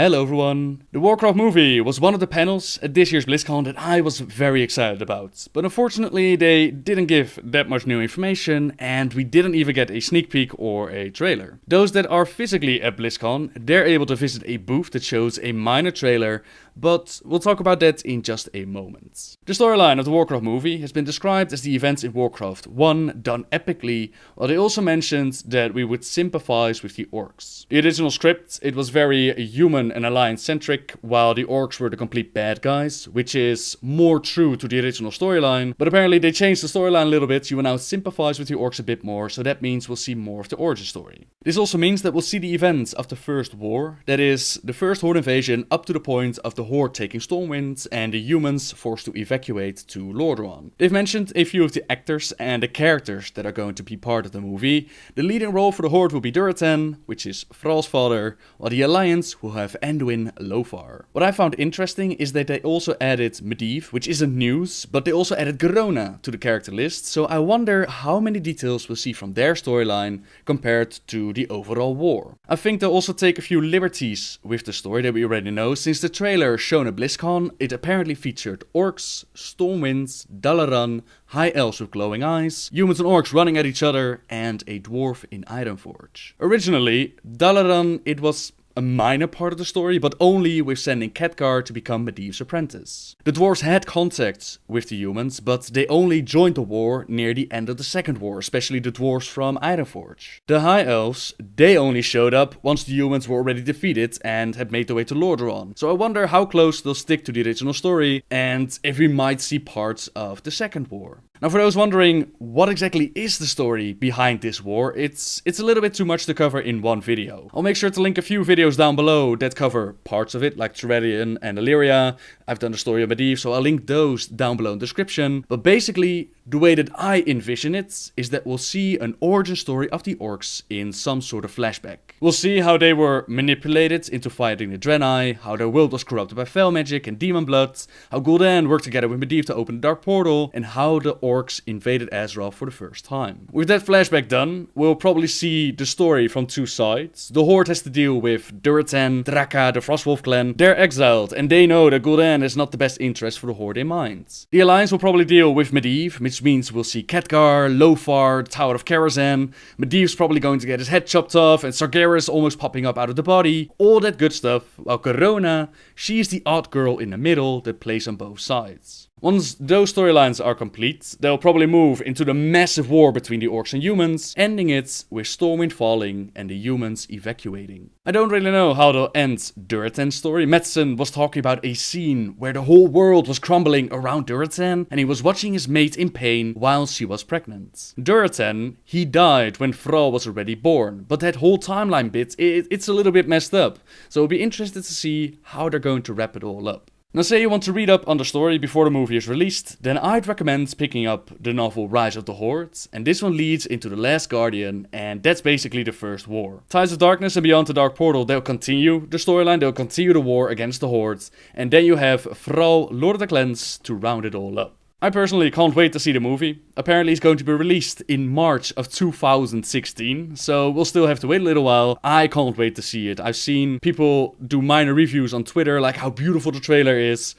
Hello everyone! The Warcraft movie was one of the panels at this year's Blizzcon that I was very excited about. But unfortunately they didn't give that much new information and we didn't even get a sneak peek or a trailer. Those that are physically at Blizzcon, they're able to visit a booth that shows a minor trailer, but we'll talk about that in just a moment. The storyline of the Warcraft movie has been described as the events in Warcraft 1 done epically, while they also mentioned that we would sympathize with the orcs. The original script, it was very human and alliance-centric, while the orcs were the complete bad guys, which is more true to the original storyline, but apparently they changed the storyline a little bit. You will now sympathize with the orcs a bit more, so that means we'll see more of the origin story. This also means that we'll see the events of the first war, that is, the first Horde invasion up to the point of the Horde taking Stormwind and the humans forced to evacuate to Lordaeron. They've mentioned a few of the actors and the characters that are going to be part of the movie. The leading role for the Horde will be Durotan, which is Thrall's father, while the Alliance will have Anduin Lothar. What I found interesting is that they also added Medivh, which isn't news, but they also added Garona to the character list, so I wonder how many details we'll see from their storyline compared to the overall war. I think they'll also take a few liberties with the story that we already know, since the trailer shown at BlizzCon, it apparently featured orcs, stormwinds, Dalaran, high elves with glowing eyes, humans and orcs running at each other, and a dwarf in Ironforge. Originally, Dalaran, it was a minor part of the story, but only with sending Khadgar to become Medivh's apprentice. The dwarves had contact with the humans, but they only joined the war near the end of the second war, especially the dwarves from Ironforge. The high elves, they only showed up once the humans were already defeated and had made their way to Lordaeron. So I wonder how close they'll stick to the original story, and if we might see parts of the second war. Now for those wondering, what exactly is the story behind this war, it's a little bit too much to cover in one video. I'll make sure to link a few videos down below that cover parts of it, like Tyrellian and Illyria. I've done the story of Medivh, so I'll link those down below in the description. But basically, the way that I envision it is that we'll see an origin story of the orcs in some sort of flashback. We'll see how they were manipulated into fighting the Draenei, how their world was corrupted by fel magic and demon blood, how Gul'dan worked together with Medivh to open the Dark Portal, and how the orcs invaded Azeroth for the first time. With that flashback done, we'll probably see the story from two sides. The Horde has to deal with Durotan, Draka, the Frostwolf clan. They're exiled, and they know that Gul'dan is not the best interest for the Horde in mind. The Alliance will probably deal with Medivh, which means we'll see Khadgar, Lothar, the Tower of Karazhan. Medivh's probably going to get his head chopped off, and Sargeras almost popping up out of the body. All that good stuff, while Garona, she's the odd girl in the middle that plays on both sides. Once those storylines are complete, they'll probably move into the massive war between the orcs and humans, ending it with Stormwind falling and the humans evacuating. I don't really know how they'll end Durotan's story. Madsen was talking about a scene where the whole world was crumbling around Durotan and he was watching his mate in pain while she was pregnant. Durotan, he died when Thrall was already born, but that whole timeline bit, it's a little bit messed up. So it'll be interested to see how they're going to wrap it all up. Now say you want to read up on the story before the movie is released, then I'd recommend picking up the novel Rise of the Horde, and this one leads into The Last Guardian, and that's basically the first war. Tides of Darkness and Beyond the Dark Portal, they'll continue the storyline, they'll continue the war against the Horde, and then you have Thrall, Lord of the Clans, to round it all up. I personally can't wait to see the movie. Apparently it's going to be released in March of 2016, so we'll still have to wait a little while. I can't wait to see it. I've seen people do minor reviews on Twitter, like how beautiful the trailer is.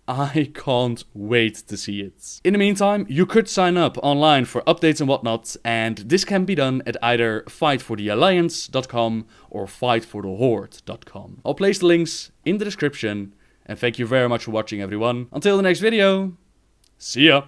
I can't wait to see it. In the meantime, you could sign up online for updates and whatnot, and this can be done at either fightforthealliance.com or fightforthehorde.com. I'll place the links in the description, and thank you very much for watching everyone. Until the next video, see ya!